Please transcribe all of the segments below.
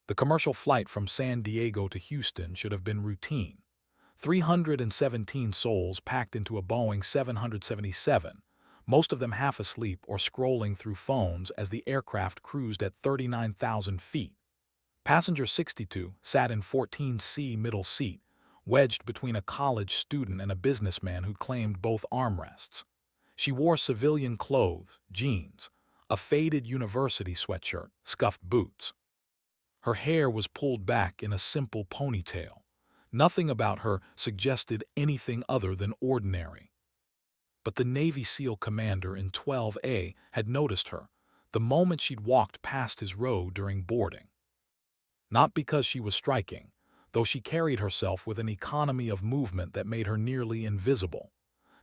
The commercial flight from San Diego to Houston should have been routine. 317 souls packed into a Boeing 777, most of them half asleep or scrolling through phones as the aircraft cruised at 39,000 feet. Passenger 62 sat in 14C middle seat, wedged between a college student and a businessman who claimed both armrests. She wore civilian clothes, jeans, a faded university sweatshirt, scuffed boots. Her hair was pulled back in a simple ponytail. Nothing about her suggested anything other than ordinary. But the Navy SEAL commander in 12A had noticed her the moment she'd walked past his row during boarding. Not because she was striking, though she carried herself with an economy of movement that made her nearly invisible.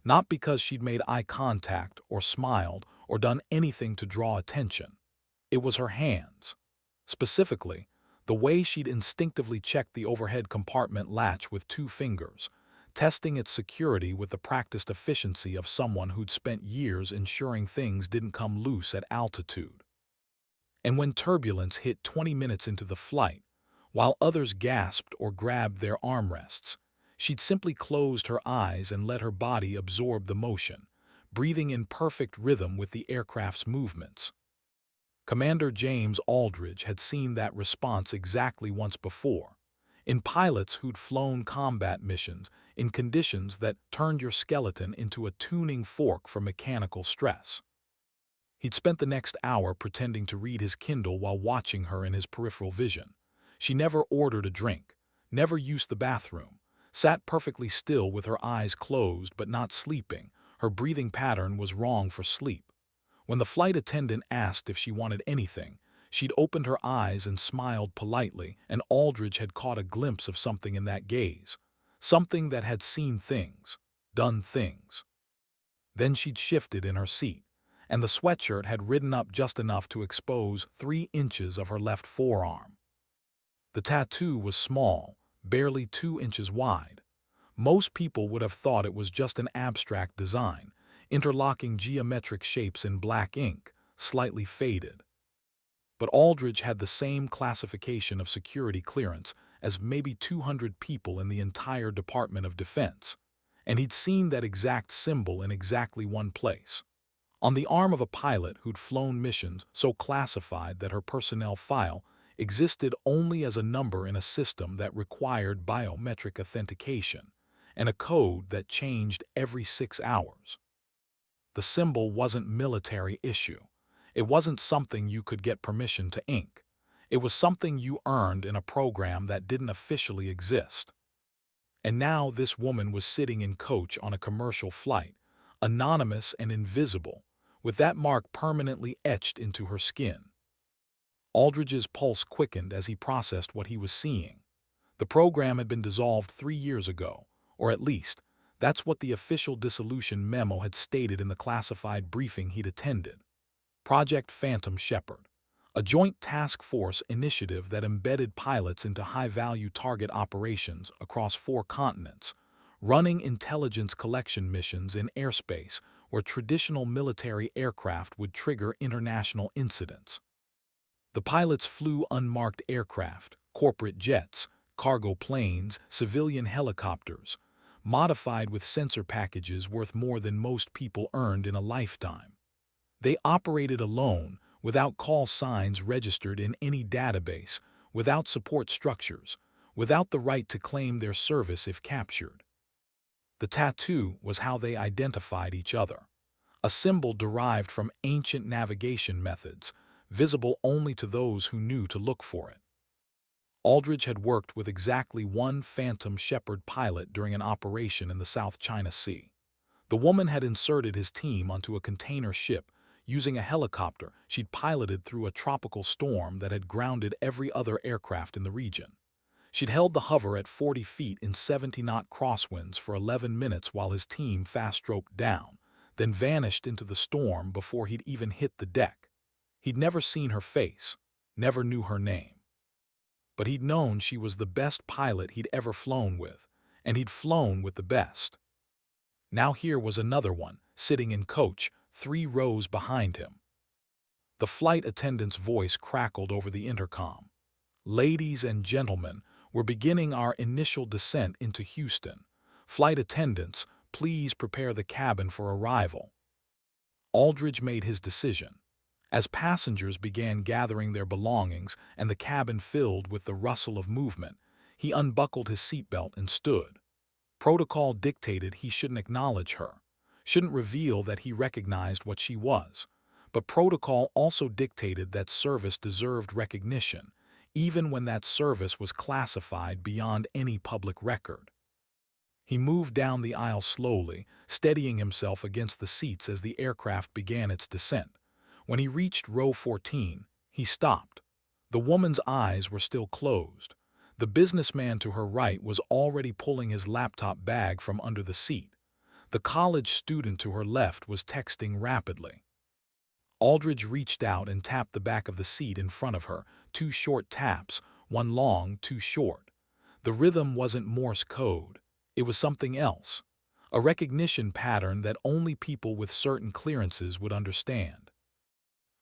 Not because she'd made eye contact or smiled or done anything to draw attention. It was her hands. Specifically, the way she'd instinctively checked the overhead compartment latch with 2 fingers, testing its security with the practiced efficiency of someone who'd spent years ensuring things didn't come loose at altitude. And when turbulence hit 20 minutes into the flight, while others gasped or grabbed their armrests, she'd simply closed her eyes and let her body absorb the motion, breathing in perfect rhythm with the aircraft's movements. Commander James Aldridge had seen that response exactly once before, in pilots who'd flown combat missions in conditions that turned your skeleton into a tuning fork for mechanical stress. He'd spent the next hour pretending to read his Kindle while watching her in his peripheral vision. She never ordered a drink, never used the bathroom, sat perfectly still with her eyes closed but not sleeping. Her breathing pattern was wrong for sleep. When the flight attendant asked if she wanted anything, she'd opened her eyes and smiled politely, and Aldridge had caught a glimpse of something in that gaze. Something that had seen things, done things. Then she'd shifted in her seat, and the sweatshirt had ridden up just enough to expose 3 inches of her left forearm. The tattoo was small, barely 2 inches wide. Most people would have thought it was just an abstract design, interlocking geometric shapes in black ink, slightly faded. But Aldridge had the same classification of security clearance as maybe 200 people in the entire Department of Defense, and he'd seen that exact symbol in exactly one place. On the arm of a pilot who'd flown missions so classified that her personnel file existed only as a number in a system that required biometric authentication, and a code that changed every 6 hours. The symbol wasn't military issue. It wasn't something you could get permission to ink. It was something you earned in a program that didn't officially exist. And now this woman was sitting in coach on a commercial flight, anonymous and invisible, with that mark permanently etched into her skin. Aldridge's pulse quickened as he processed what he was seeing. The program had been dissolved 3 years ago, or at least, that's what the official dissolution memo had stated in the classified briefing he'd attended. Project Phantom Shepherd, a joint task force initiative that embedded pilots into high-value target operations across 4 continents, running intelligence collection missions in airspace where traditional military aircraft would trigger international incidents. The pilots flew unmarked aircraft, corporate jets, cargo planes, civilian helicopters, modified with sensor packages worth more than most people earned in a lifetime. They operated alone, without call signs registered in any database, without support structures, without the right to claim their service if captured. The tattoo was how they identified each other, a symbol derived from ancient navigation methods, visible only to those who knew to look for it. Aldridge had worked with exactly 1 Phantom Shepherd pilot during an operation in the South China Sea. The woman had inserted his team onto a container ship using a helicopter she'd piloted through a tropical storm that had grounded every other aircraft in the region. She'd held the hover at 40 feet in 70-knot crosswinds for 11 minutes while his team fast-roped down, then vanished into the storm before he'd even hit the deck. He'd never seen her face, never knew her name. But he'd known she was the best pilot he'd ever flown with, and he'd flown with the best. Now here was another one, sitting in coach, 3 rows behind him. The flight attendant's voice crackled over the intercom. Ladies and gentlemen, we're beginning our initial descent into Houston. Flight attendants, please prepare the cabin for arrival. Aldridge made his decision. As passengers began gathering their belongings and the cabin filled with the rustle of movement, he unbuckled his seatbelt and stood. Protocol dictated he shouldn't acknowledge her, shouldn't reveal that he recognized what she was. But protocol also dictated that service deserved recognition, even when that service was classified beyond any public record. He moved down the aisle slowly, steadying himself against the seats as the aircraft began its descent. When he reached row 14, he stopped. The woman's eyes were still closed. The businessman to her right was already pulling his laptop bag from under the seat. The college student to her left was texting rapidly. Aldridge reached out and tapped the back of the seat in front of her, 2 short taps, 1 long, 2 short. The rhythm wasn't Morse code. It was something else, a recognition pattern that only people with certain clearances would understand.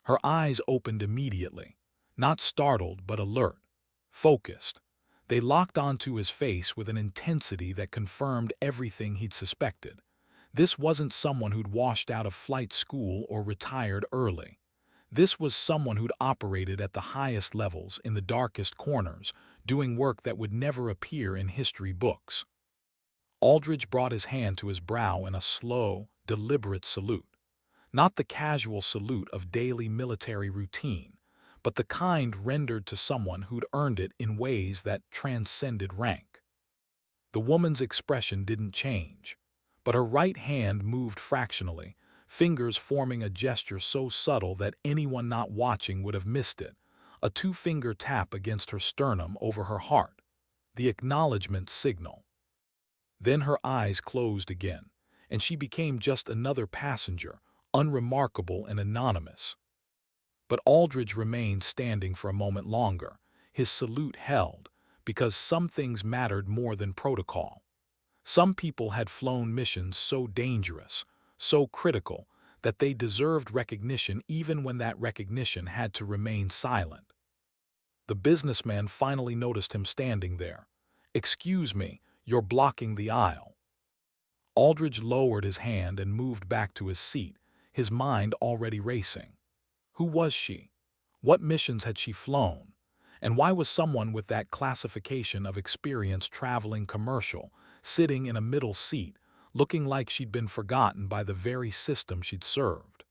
Her eyes opened immediately, not startled but alert, focused. They locked onto his face with an intensity that confirmed everything he'd suspected. This wasn't someone who'd washed out of flight school or retired early. This was someone who'd operated at the highest levels in the darkest corners, doing work that would never appear in history books. Aldridge brought his hand to his brow in a slow, deliberate salute. Not the casual salute of daily military routine, but the kind rendered to someone who'd earned it in ways that transcended rank. The woman's expression didn't change, but her right hand moved fractionally, fingers forming a gesture so subtle that anyone not watching would have missed it, a 2-finger tap against her sternum over her heart, the acknowledgement signal. Then her eyes closed again, and she became just another passenger, unremarkable and anonymous. But Aldridge remained standing for a moment longer, his salute held, because some things mattered more than protocol. Some people had flown missions so dangerous, so critical, that they deserved recognition even when that recognition had to remain silent. The businessman finally noticed him standing there. "Excuse me, you're blocking the aisle." Aldridge lowered his hand and moved back to his seat, his mind already racing. Who was she? What missions had she flown? And why was someone with that classification of experience traveling commercial, sitting in a middle seat, looking like she'd been forgotten by the very system she'd served?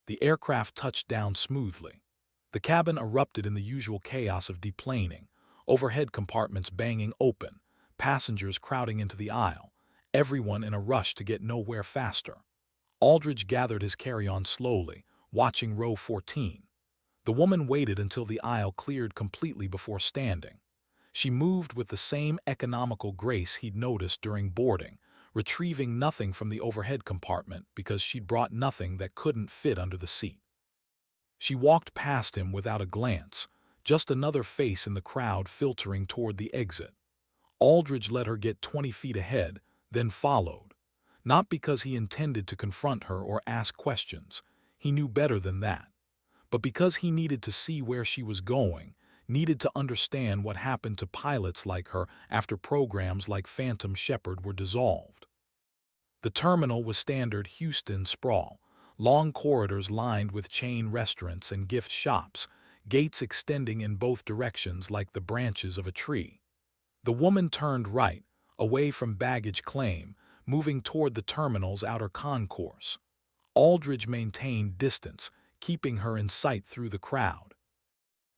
The aircraft touched down smoothly. The cabin erupted in the usual chaos of deplaning, overhead compartments banging open, passengers crowding into the aisle, everyone in a rush to get nowhere faster. Aldridge gathered his carry-on slowly, watching row 14. The woman waited until the aisle cleared completely before standing. She moved with the same economical grace he'd noticed during boarding, retrieving nothing from the overhead compartment because she'd brought nothing that couldn't fit under the seat. She walked past him without a glance, just another face in the crowd filtering toward the exit. Aldridge let her get 20 feet ahead, then followed. Not because he intended to confront her or ask questions. He knew better than that. But because he needed to see where she was going, needed to understand what happened to pilots like her after programs like Phantom Shepherd were dissolved. The terminal was standard Houston sprawl, long corridors lined with chain restaurants and gift shops, gates extending in both directions like the branches of a tree. The woman turned right, away from baggage claim, moving toward the terminal's outer concourse. Aldridge maintained distance, keeping her in sight through the crowd.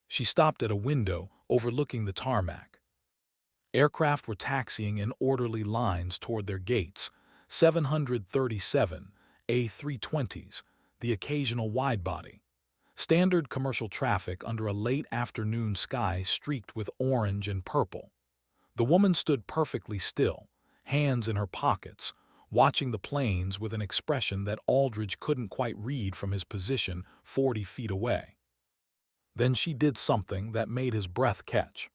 She stopped at a window overlooking the tarmac. Aircraft were taxiing in orderly lines toward their gates, 737 A320s, the occasional widebody. Standard commercial traffic under a late afternoon sky streaked with orange and purple. The woman stood perfectly still, hands in her pockets, watching the planes with an expression that Aldridge couldn't quite read from his position 40 feet away. Then she did something that made his breath catch.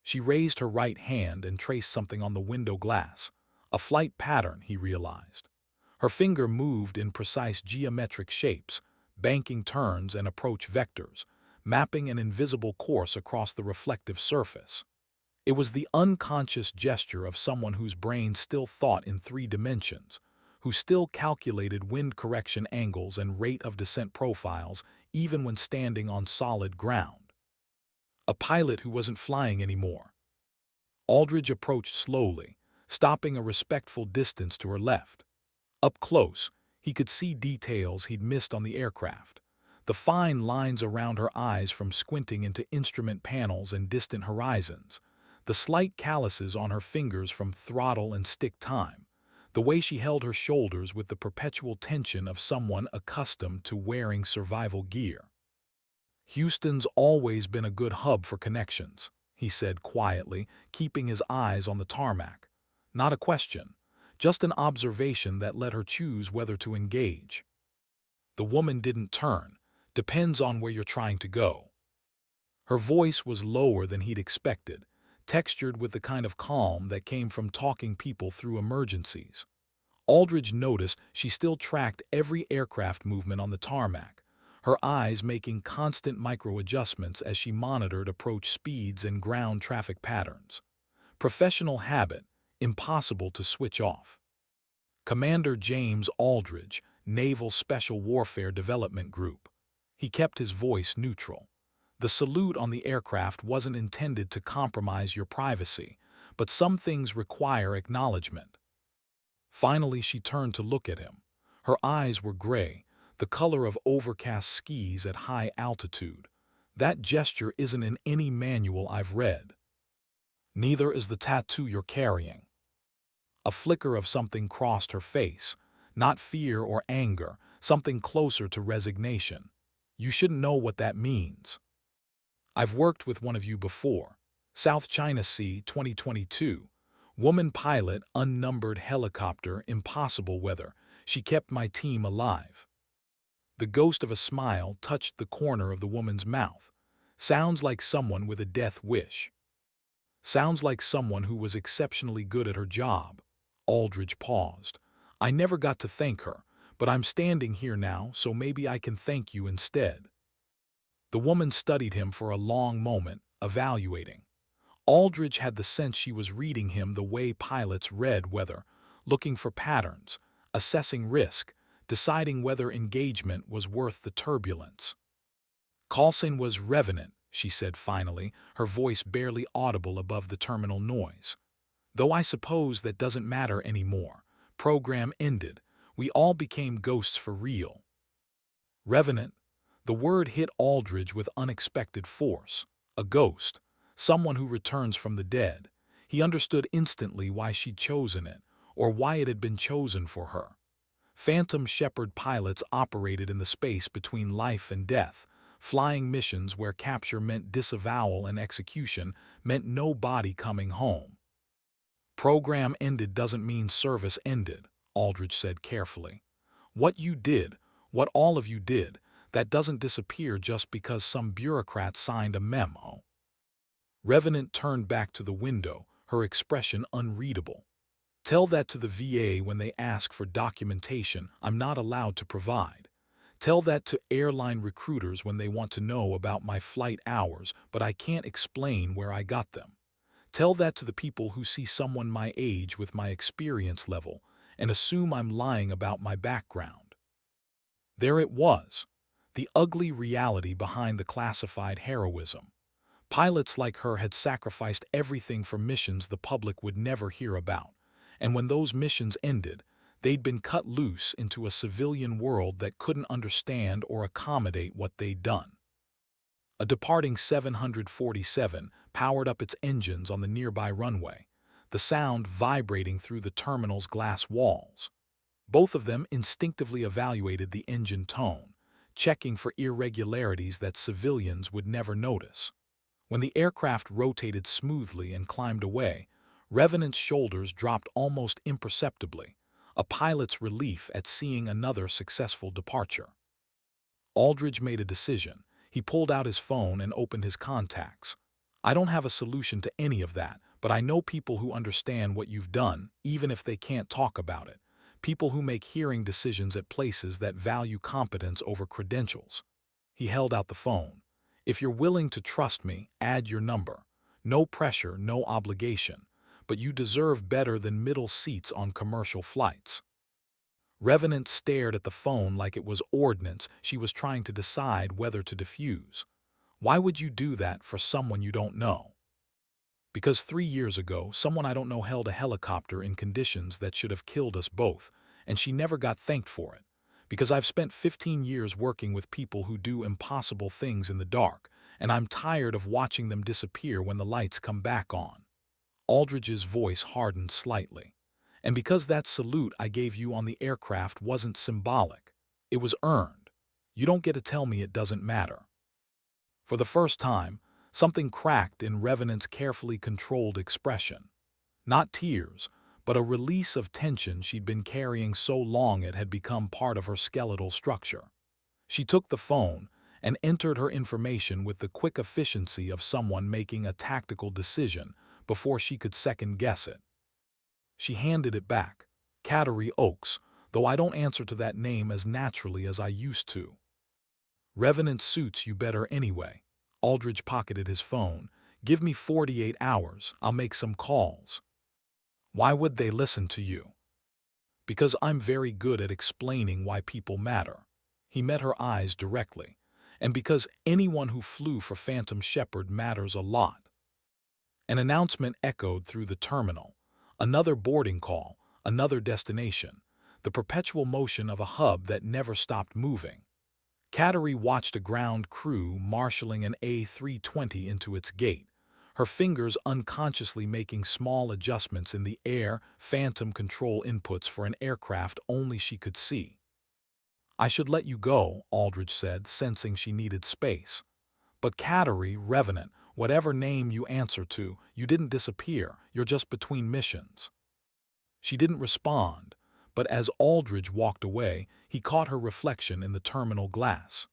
She raised her right hand and traced something on the window glass, a flight pattern, he realized. Her finger moved in precise geometric shapes, banking turns and approach vectors, mapping an invisible course across the reflective surface. It was the unconscious gesture of someone whose brain still thought in 3 dimensions, who still calculated wind correction angles and rate of descent profiles even when standing on solid ground. A pilot who wasn't flying anymore. Aldridge approached slowly, stopping a respectful distance to her left. Up close, he could see details he'd missed on the aircraft. The fine lines around her eyes from squinting into instrument panels and distant horizons. The slight calluses on her fingers from throttle and stick time. The way she held her shoulders with the perpetual tension of someone accustomed to wearing survival gear. Houston's always been a good hub for connections, he said quietly, keeping his eyes on the tarmac. Not a question, just an observation that let her choose whether to engage. The woman didn't turn. Depends on where you're trying to go. Her voice was lower than he'd expected, textured with the kind of calm that came from talking people through emergencies. Aldridge noticed she still tracked every aircraft movement on the tarmac, her eyes making constant micro-adjustments as she monitored approach speeds and ground traffic patterns. Professional habit, impossible to switch off. Commander James Aldridge, Naval Special Warfare Development Group. He kept his voice neutral. The salute on the aircraft wasn't intended to compromise your privacy, but some things require acknowledgement. Finally, she turned to look at him. Her eyes were gray, the color of overcast skis at high altitude. That gesture isn't in any manual I've read. Neither is the tattoo you're carrying. A flicker of something crossed her face, not fear or anger, something closer to resignation. You shouldn't know what that means. I've worked with one of you before. South China Sea 2022. Woman pilot, unnumbered helicopter, impossible weather. She kept my team alive. The ghost of a smile touched the corner of the woman's mouth. Sounds like someone with a death wish. Sounds like someone who was exceptionally good at her job. Aldridge paused. I never got to thank her, but I'm standing here now, so maybe I can thank you instead. The woman studied him for a long moment, evaluating. Aldridge had the sense she was reading him the way pilots read weather, looking for patterns, assessing risk, deciding whether engagement was worth the turbulence. Call was Revenant, she said finally, her voice barely audible above the terminal noise. Though I suppose that doesn't matter anymore. Program ended. We all became ghosts for real. Revenant. The word hit Aldridge with unexpected force. A ghost. Someone who returns from the dead. He understood instantly why she'd chosen it, or why it had been chosen for her. Phantom Shepherd pilots operated in the space between life and death, flying missions where capture meant disavowal and execution meant no body coming home. Program ended doesn't mean service ended, Aldridge said carefully. What you did, what all of you did, that doesn't disappear just because some bureaucrat signed a memo. Revenant turned back to the window, her expression unreadable. Tell that to the VA when they ask for documentation I'm not allowed to provide. Tell that to airline recruiters when they want to know about my flight hours, but I can't explain where I got them. Tell that to the people who see someone my age with my experience level and assume I'm lying about my background. There it was, the ugly reality behind the classified heroism. Pilots like her had sacrificed everything for missions the public would never hear about, and when those missions ended, they'd been cut loose into a civilian world that couldn't understand or accommodate what they'd done. A departing 747 powered up its engines on the nearby runway, the sound vibrating through the terminal's glass walls. Both of them instinctively evaluated the engine tone, checking for irregularities that civilians would never notice. When the aircraft rotated smoothly and climbed away, Revenant's shoulders dropped almost imperceptibly, a pilot's relief at seeing another successful departure. Aldridge made a decision. He pulled out his phone and opened his contacts. I don't have a solution to any of that, but I know people who understand what you've done, even if they can't talk about it. People who make hearing decisions at places that value competence over credentials. He held out the phone. If you're willing to trust me, add your number. No pressure, no obligation. But you deserve better than middle seats on commercial flights. Revenant stared at the phone like it was ordnance she was trying to decide whether to defuse. Why would you do that for someone you don't know? Because 3 years ago, someone I don't know held a helicopter in conditions that should have killed us both, and she never got thanked for it. Because I've spent 15 years working with people who do impossible things in the dark, and I'm tired of watching them disappear when the lights come back on. Aldridge's voice hardened slightly. And because that salute I gave you on the aircraft wasn't symbolic, it was earned. You don't get to tell me it doesn't matter. For the first time, something cracked in Revenant's carefully controlled expression. Not tears, but a release of tension she'd been carrying so long it had become part of her skeletal structure. She took the phone and entered her information with the quick efficiency of someone making a tactical decision before she could second-guess it. She handed it back. Cattery Oaks, though I don't answer to that name as naturally as I used to. Revenant suits you better anyway. Aldridge pocketed his phone. Give me 48 hours, I'll make some calls. Why would they listen to you? Because I'm very good at explaining why people matter. He met her eyes directly. And because anyone who flew for Phantom Shepherd matters a lot. An announcement echoed through the terminal. Another boarding call, another destination, the perpetual motion of a hub that never stopped moving. Cattery watched a ground crew marshalling an A320 into its gate, her fingers unconsciously making small adjustments in the air phantom control inputs for an aircraft only she could see. I should let you go, Aldridge said, sensing she needed space. But Cattery, Revenant, whatever name you answer to, you didn't disappear, you're just between missions. She didn't respond, but as Aldridge walked away, he caught her reflection in the terminal glass.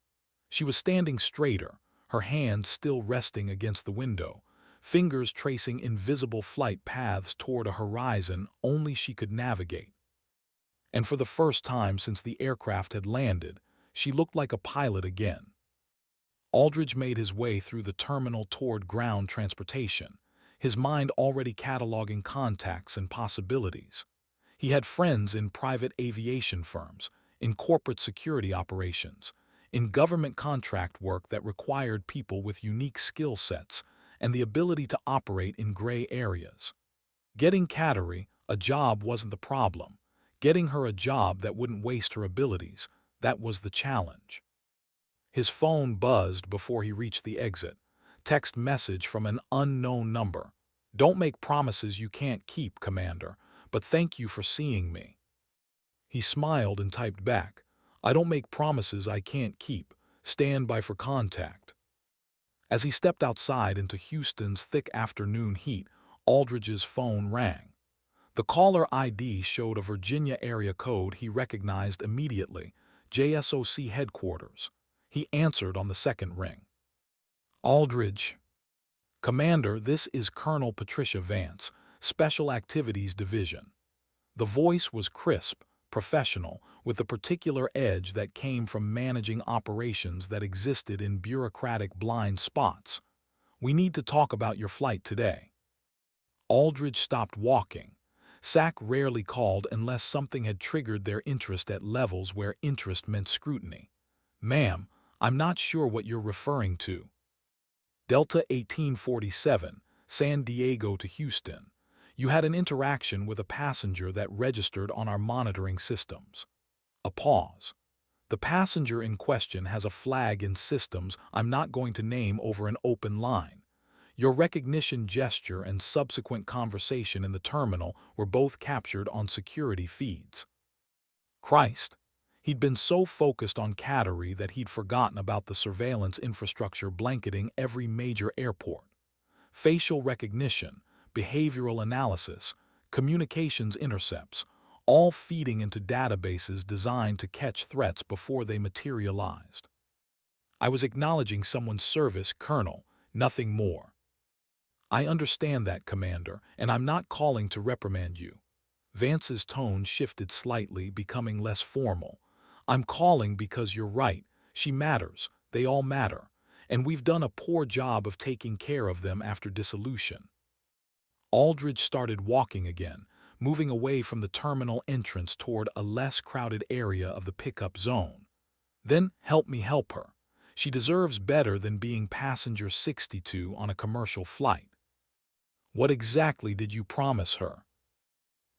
She was standing straighter, her hands still resting against the window, fingers tracing invisible flight paths toward a horizon only she could navigate. And for the first time since the aircraft had landed, she looked like a pilot again. Aldridge made his way through the terminal toward ground transportation, his mind already cataloging contacts and possibilities. He had friends in private aviation firms, in corporate security operations, in government contract work that required people with unique skill sets and the ability to operate in gray areas. Getting Cattery a job wasn't the problem. Getting her a job that wouldn't waste her abilities, that was the challenge. His phone buzzed before he reached the exit. Text message from an unknown number. Don't make promises you can't keep, Commander, but thank you for seeing me. He smiled and typed back, I don't make promises I can't keep. Stand by for contact. As he stepped outside into Houston's thick afternoon heat, Aldridge's phone rang. The caller ID showed a Virginia area code he recognized immediately, JSOC headquarters. He answered on the second ring. Aldridge. Commander, this is Colonel Patricia Vance, Special Activities Division. The voice was crisp, professional, with a particular edge that came from managing operations that existed in bureaucratic blind spots. We need to talk about your flight today. Aldridge stopped walking. SAC rarely called unless something had triggered their interest at levels where interest meant scrutiny. Ma'am, I'm not sure what you're referring to. Delta 1847, San Diego to Houston. You had an interaction with a passenger that registered on our monitoring systems. A pause. The passenger in question has a flag in systems I'm not going to name over an open line. Your recognition gesture and subsequent conversation in the terminal were both captured on security feeds. Christ. He'd been so focused on Cattery that he'd forgotten about the surveillance infrastructure blanketing every major airport. Facial recognition, behavioral analysis, communications intercepts, all feeding into databases designed to catch threats before they materialized. I was acknowledging someone's service, Colonel, nothing more. I understand that, Commander, and I'm not calling to reprimand you. Vance's tone shifted slightly, becoming less formal. I'm calling because you're right. She matters. They all matter. and we've done a poor job of taking care of them after dissolution. Aldridge started walking again, moving away from the terminal entrance toward a less crowded area of the pickup zone. Then help me help her. She deserves better than being passenger 62 on a commercial flight. What exactly did you promise her?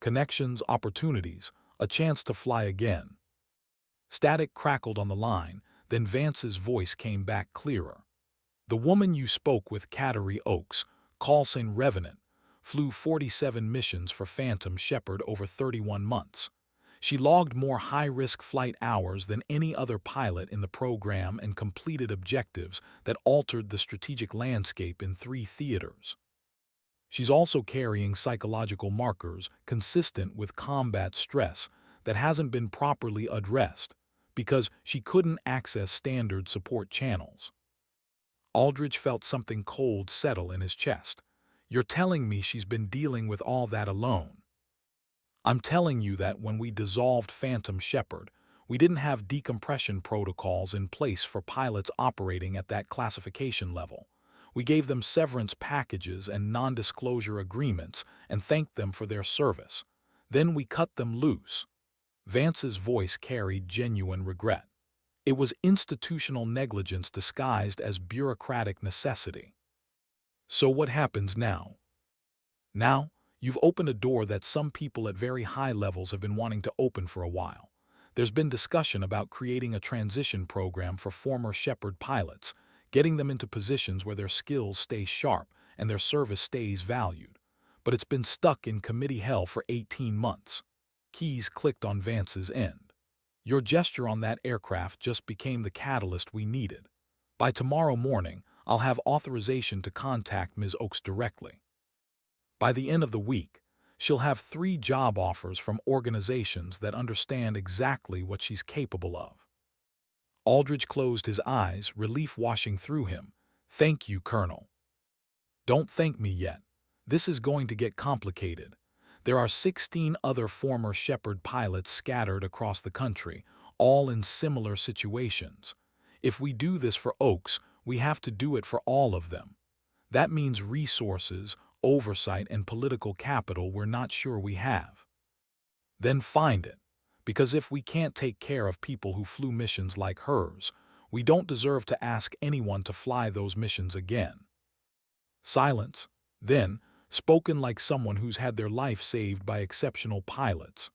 Connections, opportunities, a chance to fly again. Static crackled on the line, then Vance's voice came back clearer. The woman you spoke with, Cattery Oaks, call sign Revenant, flew 47 missions for Phantom Shepherd over 31 months. She logged more high-risk flight hours than any other pilot in the program and completed objectives that altered the strategic landscape in 3 theaters. She's also carrying psychological markers consistent with combat stress that hasn't been properly addressed because she couldn't access standard support channels. Aldridge felt something cold settle in his chest. You're telling me she's been dealing with all that alone? I'm telling you that when we dissolved Phantom Shepherd, we didn't have decompression protocols in place for pilots operating at that classification level. We gave them severance packages and non-disclosure agreements and thanked them for their service. Then we cut them loose. Vance's voice carried genuine regret. It was institutional negligence disguised as bureaucratic necessity. So what happens now? Now, you've opened a door that some people at very high levels have been wanting to open for a while. There's been discussion about creating a transition program for former Shepherd pilots, getting them into positions where their skills stay sharp and their service stays valued. But it's been stuck in committee hell for 18 months. Keys clicked on Vance's end. Your gesture on that aircraft just became the catalyst we needed. By tomorrow morning, I'll have authorization to contact Ms. Oaks directly. By the end of the week, she'll have 3 job offers from organizations that understand exactly what she's capable of. Aldridge closed his eyes, relief washing through him. Thank you, Colonel. Don't thank me yet. This is going to get complicated. There are 16 other former Shepherd pilots scattered across the country, all in similar situations. If we do this for Oaks, we have to do it for all of them. That means resources, oversight, and political capital we're not sure we have. Then find it, because if we can't take care of people who flew missions like hers, we don't deserve to ask anyone to fly those missions again. Silence, then, spoken like someone who's had their life saved by exceptional pilots.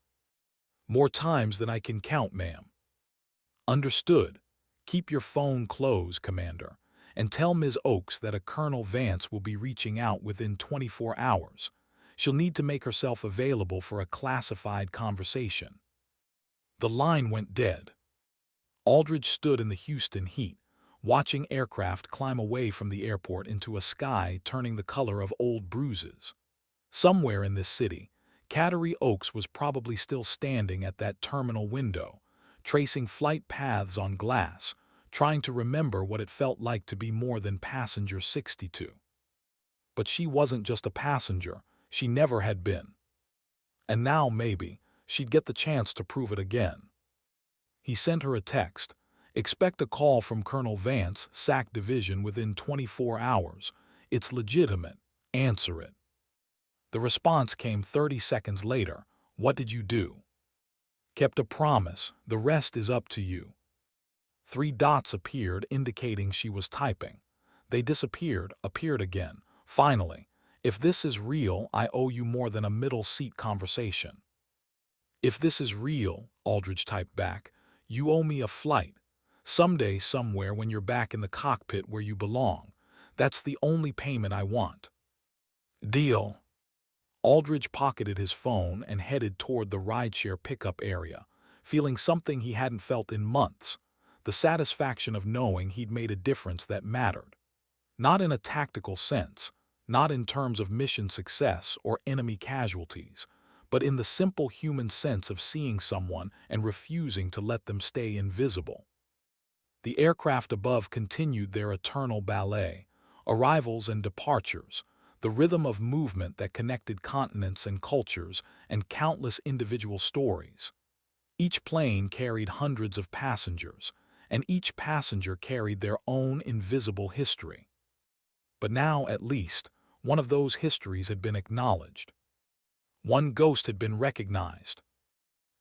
More times than I can count, ma'am. Understood. Keep your phone closed, Commander, and tell Ms. Oaks that a Colonel Vance will be reaching out within 24 hours. She'll need to make herself available for a classified conversation. The line went dead. Aldridge stood in the Houston heat, watching aircraft climb away from the airport into a sky turning the color of old bruises. Somewhere in this city, Cattery Oaks was probably still standing at that terminal window, tracing flight paths on glass, trying to remember what it felt like to be more than passenger 62. But she wasn't just a passenger, she never had been. And now, maybe, she'd get the chance to prove it again. He sent her a text. Expect a call from Colonel Vance, SAC Division, within 24 hours. It's legitimate. Answer it. The response came 30 seconds later. What did you do? Kept a promise. The rest is up to you. 3 dots appeared, indicating she was typing. They disappeared, appeared again. Finally, if this is real, I owe you more than a middle-seat conversation. If this is real, Aldridge typed back, you owe me a flight. Someday, somewhere, when you're back in the cockpit where you belong. That's the only payment I want. Deal. Aldridge pocketed his phone and headed toward the rideshare pickup area, feeling something he hadn't felt in months, the satisfaction of knowing he'd made a difference that mattered. Not in a tactical sense, not in terms of mission success or enemy casualties, but in the simple human sense of seeing someone and refusing to let them stay invisible. The aircraft above continued their eternal ballet, arrivals and departures, the rhythm of movement that connected continents and cultures and countless individual stories. Each plane carried hundreds of passengers, and each passenger carried their own invisible history. But now, at least, one of those histories had been acknowledged. One ghost had been recognized.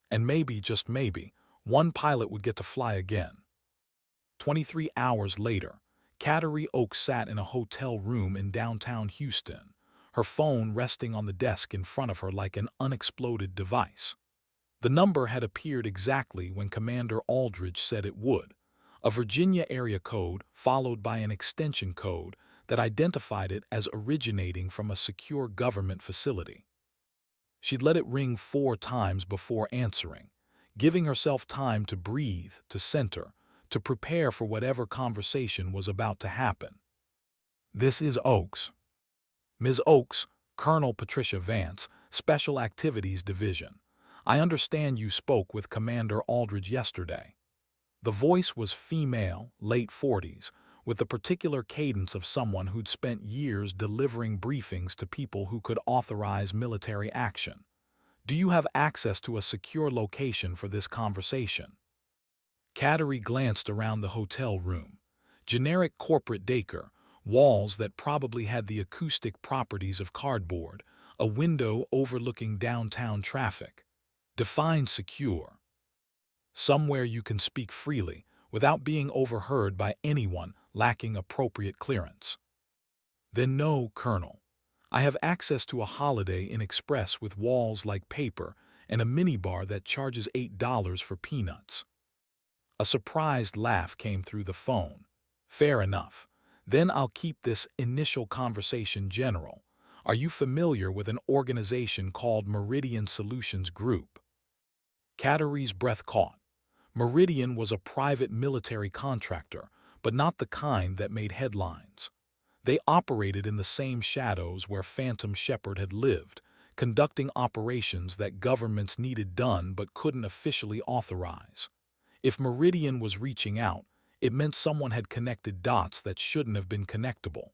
And maybe, just maybe, one pilot would get to fly again. 23 hours later, Kateri Oaks sat in a hotel room in downtown Houston, her phone resting on the desk in front of her like an unexploded device. The number had appeared exactly when Commander Aldridge said it would, a Virginia area code followed by an extension code that identified it as originating from a secure government facility. She'd let it ring 4 times before answering, giving herself time to breathe, to center, to prepare for whatever conversation was about to happen. "This is Oaks." "Ms. Oaks, Colonel Patricia Vance, Special Activities Division. I understand you spoke with Commander Aldridge yesterday." The voice was female, late 40s, with the particular cadence of someone who'd spent years delivering briefings to people who could authorize military action. "Do you have access to a secure location for this conversation?" Kateri glanced around the hotel room. Generic corporate decor, walls that probably had the acoustic properties of cardboard, a window overlooking downtown traffic. Define secure. Somewhere you can speak freely without being overheard by anyone lacking appropriate clearance. "Then no, Colonel. I have access to a Holiday Inn Express with walls like paper and a minibar that charges $8 for peanuts." A surprised laugh came through the phone. "Fair enough. Then I'll keep this initial conversation general. Are you familiar with an organization called Meridian Solutions Group?" Kateri's breath caught. Meridian was a private military contractor, but not the kind that made headlines. They operated in the same shadows where Phantom Shepherd had lived, conducting operations that governments needed done but couldn't officially authorize. If Meridian was reaching out, it meant someone had connected dots that shouldn't have been connectable.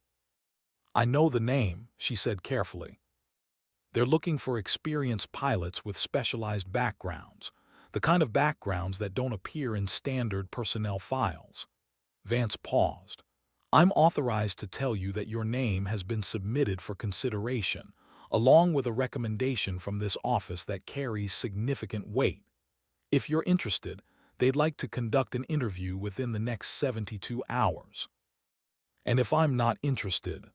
"I know the name," she said carefully. "They're looking for experienced pilots with specialized backgrounds, the kind of backgrounds that don't appear in standard personnel files." Vance paused. "I'm authorized to tell you that your name has been submitted for consideration, along with a recommendation from this office that carries significant weight. If you're interested, they'd like to conduct an interview within the next 72 hours. And if I'm not interested,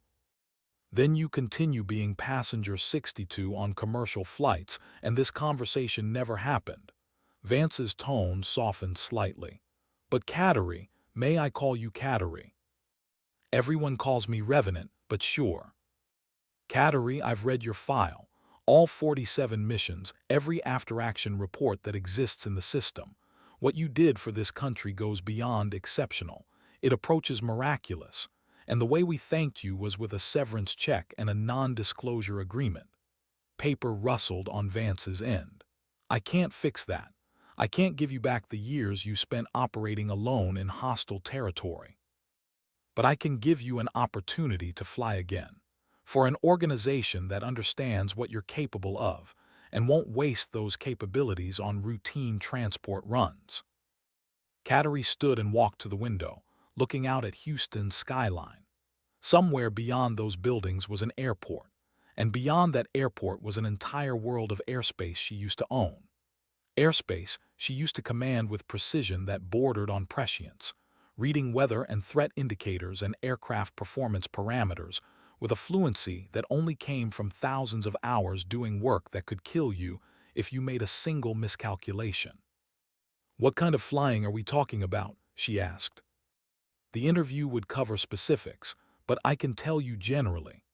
then you continue being passenger 62 on commercial flights, and this conversation never happened." Vance's tone softened slightly. "But Kateri, may I call you Kateri?" "Everyone calls me Revenant, but sure." "Kateri, I've read your file. All 47 missions, every after-action report that exists in the system. What you did for this country goes beyond exceptional. It approaches miraculous. And the way we thanked you was with a severance check and a non-disclosure agreement." Paper rustled on Vance's end. "I can't fix that. I can't give you back the years you spent operating alone in hostile territory. But I can give you an opportunity to fly again, for an organization that understands what you're capable of and won't waste those capabilities on routine transport runs." Kateri stood and walked to the window, looking out at Houston's skyline. Somewhere beyond those buildings was an airport, and beyond that airport was an entire world of airspace she used to own. Airspace she used to command with precision that bordered on prescience, reading weather and threat indicators and aircraft performance parameters with a fluency that only came from thousands of hours doing work that could kill you if you made a single miscalculation. "What kind of flying are we talking about?" she asked. "The interview would cover specifics, but I can tell you generally.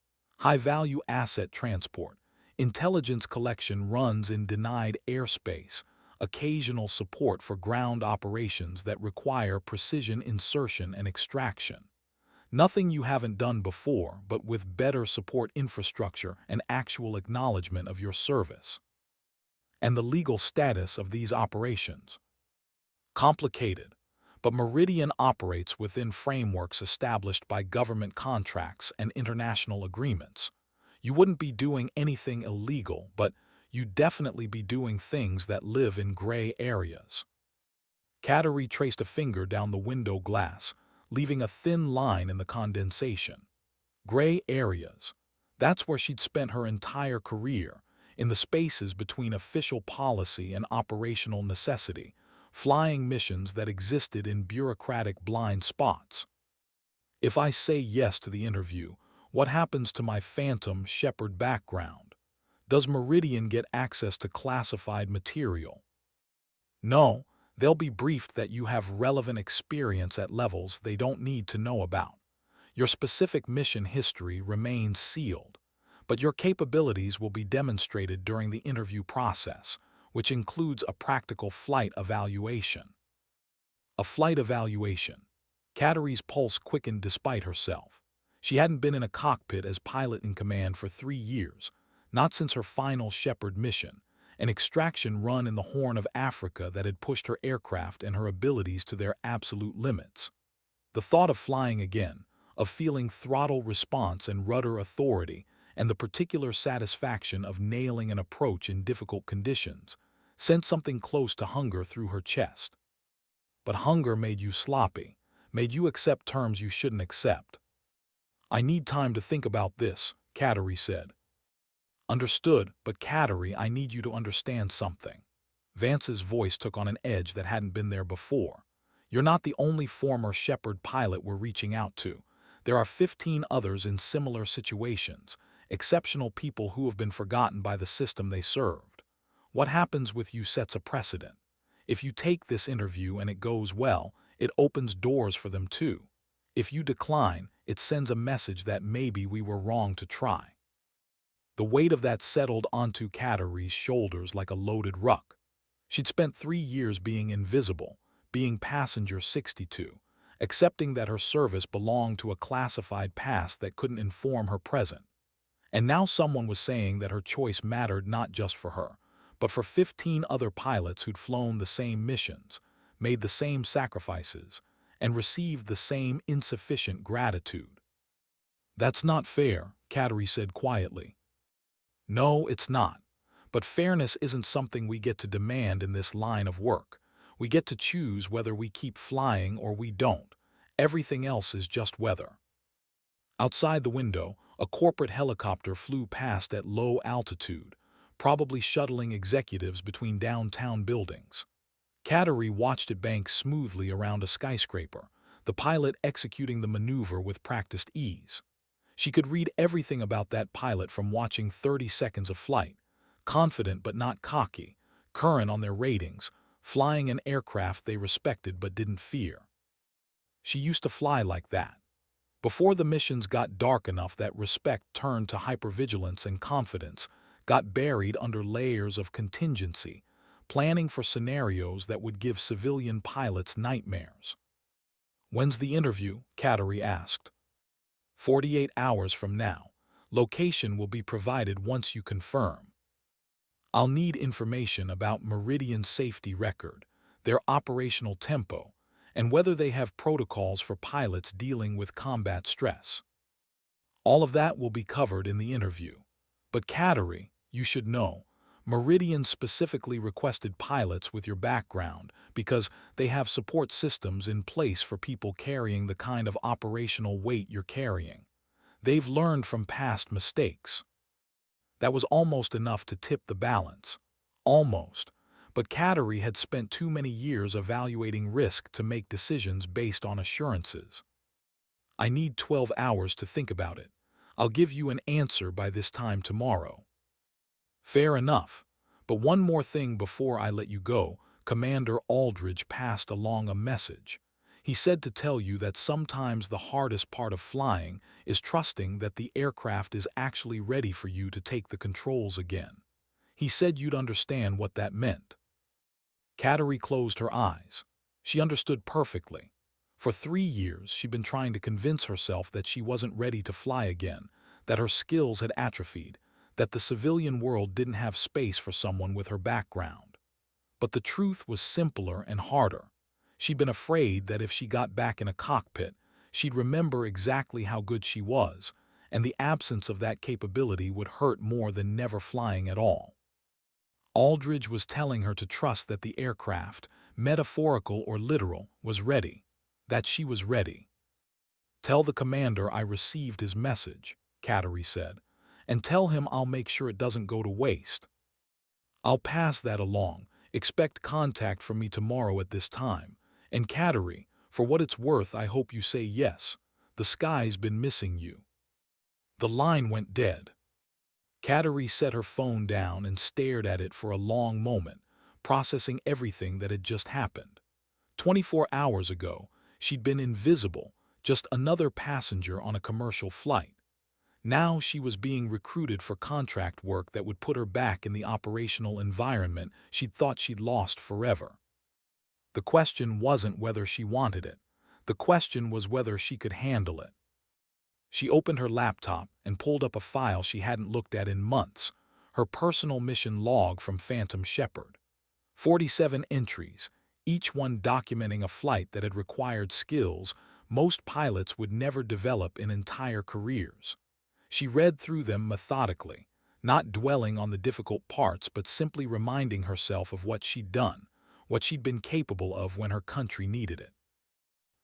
High-value asset transport, intelligence collection runs in denied airspace, occasional support for ground operations that require precision insertion and extraction. Nothing you haven't done before, but with better support infrastructure and actual acknowledgement of your service." "And the legal status of these operations?" "Complicated, but Meridian operates within frameworks established by government contracts and international agreements. You wouldn't be doing anything illegal, but you'd definitely be doing things that live in gray areas." Kateri traced a finger down the window glass, leaving a thin line in the condensation. Gray areas. That's where she'd spent her entire career, in the spaces between official policy and operational necessity, flying missions that existed in bureaucratic blind spots. If I say yes to the interview, what happens to my phantom Shepard background? Does Meridian get access to classified material? No, they'll be briefed that you have relevant experience at levels they don't need to know about. Your specific mission history remains sealed, but your capabilities will be demonstrated during the interview process, which includes a practical flight evaluation. A flight evaluation. Kateri's pulse quickened despite herself. She hadn't been in a cockpit as pilot in command for 3 years, not since her final Shepard mission, an extraction run in the Horn of Africa that had pushed her aircraft and her abilities to their absolute limits. The thought of flying again, of feeling throttle response and rudder authority, and the particular satisfaction of nailing an approach in difficult conditions, sent something close to hunger through her chest. But hunger made you sloppy, made you accept terms you shouldn't accept. I need time to think about this, Kateri said. Understood, but Kateri, I need you to understand something. Vance's voice took on an edge that hadn't been there before. You're not the only former Shepard pilot we're reaching out to. There are 15 others in similar situations, exceptional people who have been forgotten by the system they served. What happens with you sets a precedent. If you take this interview and it goes well, it opens doors for them too. If you decline, it sends a message that maybe we were wrong to try. The weight of that settled onto Kateri's shoulders like a loaded ruck. She'd spent 3 years being invisible, being passenger 62, accepting that her service belonged to a classified past that couldn't inform her present. And now someone was saying that her choice mattered not just for her, but for 15 other pilots who'd flown the same missions, made the same sacrifices, and received the same insufficient gratitude. That's not fair, Kateri said quietly. No, it's not. But fairness isn't something we get to demand in this line of work. We get to choose whether we keep flying or we don't. Everything else is just weather. Outside the window, a corporate helicopter flew past at low altitude, probably shuttling executives between downtown buildings. Kateri watched it bank smoothly around a skyscraper, the pilot executing the maneuver with practiced ease. She could read everything about that pilot from watching 30 seconds of flight, confident but not cocky, current on their ratings, flying an aircraft they respected but didn't fear. She used to fly like that. Before the missions got dark enough that respect turned to hypervigilance and confidence, got buried under layers of contingency, planning for scenarios that would give civilian pilots nightmares. When's the interview? Kateri asked. 48 hours from now. Location will be provided once you confirm. I'll need information about Meridian's safety record, their operational tempo, and whether they have protocols for pilots dealing with combat stress. All of that will be covered in the interview. But Kateri, you should know, Meridian specifically requested pilots with your background because they have support systems in place for people carrying the kind of operational weight you're carrying. They've learned from past mistakes. That was almost enough to tip the balance. Almost. But Kateri had spent too many years evaluating risk to make decisions based on assurances. I need 12 hours to think about it. I'll give you an answer by this time tomorrow. Fair enough. But one more thing before I let you go. Commander Aldridge passed along a message. He said to tell you that sometimes the hardest part of flying is trusting that the aircraft is actually ready for you to take the controls again. He said you'd understand what that meant. Kateri closed her eyes. She understood perfectly. For 3 years, she'd been trying to convince herself that she wasn't ready to fly again, that her skills had atrophied, that the civilian world didn't have space for someone with her background. But the truth was simpler and harder. She'd been afraid that if she got back in a cockpit, she'd remember exactly how good she was, and the absence of that capability would hurt more than never flying at all. Aldridge was telling her to trust that the aircraft, metaphorical or literal, was ready. That she was ready. "Tell the commander I received his message," Kateri said, "and tell him I'll make sure it doesn't go to waste. I'll pass that along. Expect contact from me tomorrow at this time. And Kateri, for what it's worth, I hope you say yes. The sky's been missing you." The line went dead. Kateri set her phone down and stared at it for a long moment, processing everything that had just happened. 24 hours ago, she'd been invisible, just another passenger on a commercial flight. Now she was being recruited for contract work that would put her back in the operational environment she'd thought she'd lost forever. The question wasn't whether she wanted it. The question was whether she could handle it. She opened her laptop and pulled up a file she hadn't looked at in months, her personal mission log from Phantom Shepherd. 47 entries, each one documenting a flight that had required skills most pilots would never develop in entire careers. She read through them methodically, not dwelling on the difficult parts but simply reminding herself of what she'd done, what she'd been capable of when her country needed it.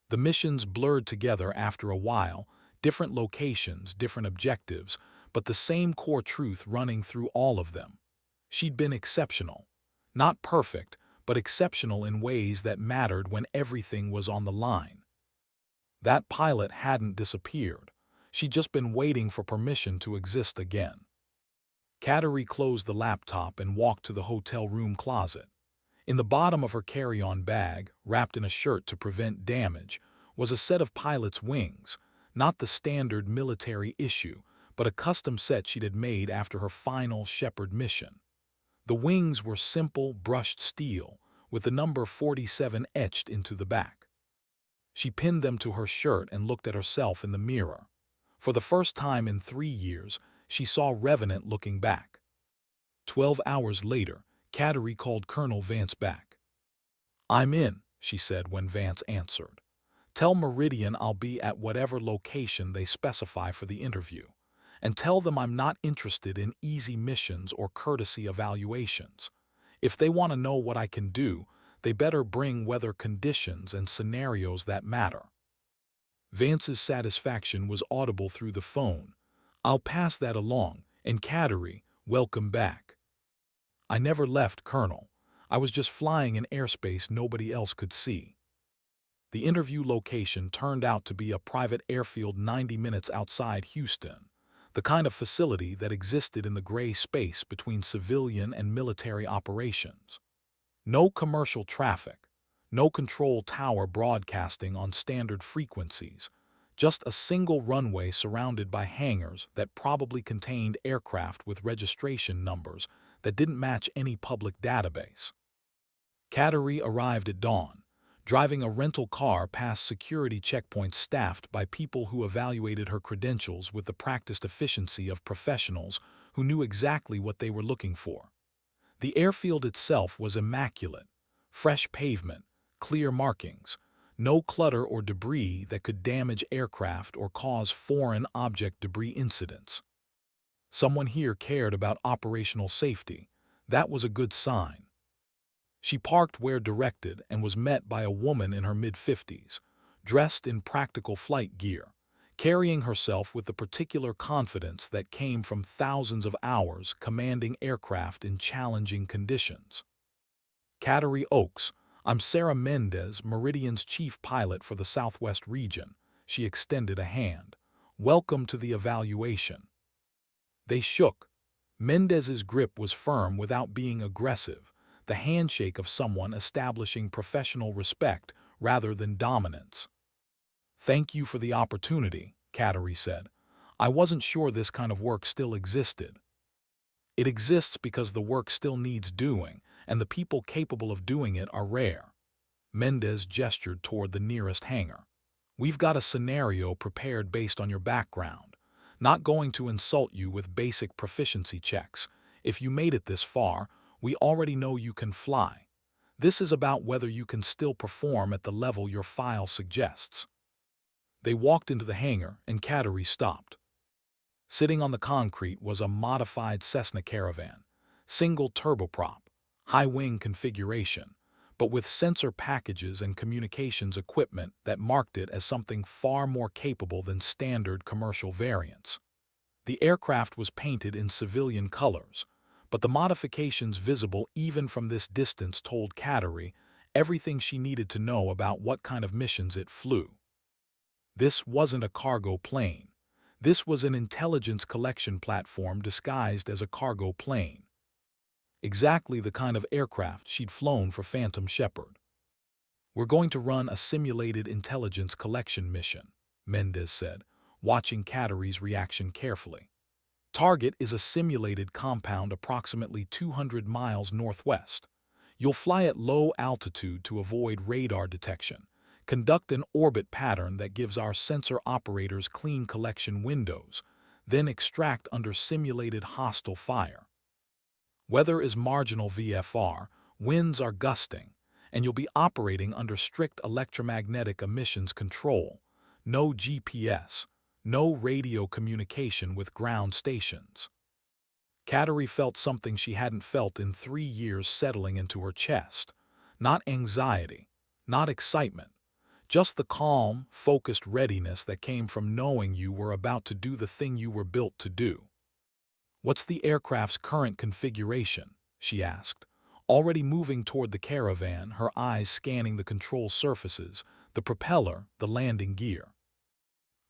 The missions blurred together after a while, different locations, different objectives, but the same core truth running through all of them. She'd been exceptional. Not perfect, but exceptional in ways that mattered when everything was on the line. That pilot hadn't disappeared. She'd just been waiting for permission to exist again. Kateri closed the laptop and walked to the hotel room closet. In the bottom of her carry-on bag, wrapped in a shirt to prevent damage, was a set of pilot's wings, not the standard military issue, but a custom set she'd had made after her final Shepherd mission. The wings were simple, brushed steel, with the number 47 etched into the back. She pinned them to her shirt and looked at herself in the mirror. For the first time in 3 years, she saw Revenant looking back. 12 hours later, Kateri called Colonel Vance back. "I'm in," she said when Vance answered. "Tell Meridian I'll be at whatever location they specify for the interview. And tell them I'm not interested in easy missions or courtesy evaluations. If they want to know what I can do, they better bring weather conditions and scenarios that matter." Vance's satisfaction was audible through the phone. "I'll pass that along, and Kateri, welcome back." "I never left, Colonel. I was just flying in airspace nobody else could see." The interview location turned out to be a private airfield 90 minutes outside Houston, the kind of facility that existed in the gray space between civilian and military operations. No commercial traffic, no control tower broadcasting on standard frequencies, just a single runway surrounded by hangars that probably contained aircraft with registration numbers that didn't match any public database. Kateri arrived at dawn, driving a rental car past security checkpoints staffed by people who evaluated her credentials with the practiced efficiency of professionals who knew exactly what they were looking for. The airfield itself was immaculate, fresh pavement, clear markings, no clutter or debris that could damage aircraft or cause foreign object debris incidents. Someone here cared about operational safety. That was a good sign. She parked where directed and was met by a woman in her mid-50s, dressed in practical flight gear, carrying herself with the particular confidence that came from thousands of hours commanding aircraft in challenging conditions. "Kateri Oaks, I'm Sarah Mendez, Meridian's chief pilot for the Southwest region." She extended a hand. "Welcome to the evaluation." They shook. Mendez's grip was firm without being aggressive, the handshake of someone establishing professional respect rather than dominance. "Thank you for the opportunity," Kateri said. "I wasn't sure this kind of work still existed." "It exists because the work still needs doing, and the people capable of doing it are rare." Mendez gestured toward the nearest hangar. "We've got a scenario prepared based on your background. Not going to insult you with basic proficiency checks. If you made it this far, we already know you can fly. This is about whether you can still perform at the level your file suggests." They walked into the hangar, and Kateri stopped. Sitting on the concrete was a modified Cessna Caravan, single turboprop, high-wing configuration, but with sensor packages and communications equipment that marked it as something far more capable than standard commercial variants. The aircraft was painted in civilian colors, but the modifications visible even from this distance told Kateri everything she needed to know about what kind of missions it flew. This wasn't a cargo plane. This was an intelligence collection platform disguised as a cargo plane. Exactly the kind of aircraft she'd flown for Phantom Shepherd. "We're going to run a simulated intelligence collection mission," Mendes said, watching Kateri's reaction carefully. "Target is a simulated compound approximately 200 miles northwest. You'll fly at low altitude to avoid radar detection, conduct an orbit pattern that gives our sensor operators clean collection windows, then extract under simulated hostile fire. Weather is marginal VFR, winds are gusting, and you'll be operating under strict electromagnetic emissions control, no GPS, no radio communication with ground stations." Kateri felt something she hadn't felt in 3 years settling into her chest. Not anxiety, not excitement, just the calm, focused readiness that came from knowing you were about to do the thing you were built to do. "What's the aircraft's current configuration?" she asked, already moving toward the caravan, her eyes scanning the control surfaces, the propeller, the landing gear.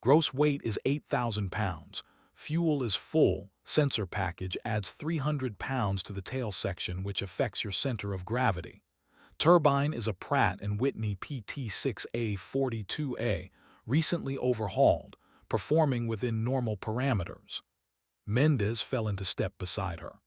"Gross weight is 8,000 pounds. Fuel is full. Sensor package adds 300 pounds to the tail section, which affects your center of gravity. Turbine is a Pratt & Whitney PT6A42A, recently overhauled, performing within normal parameters." Mendes fell into step beside her.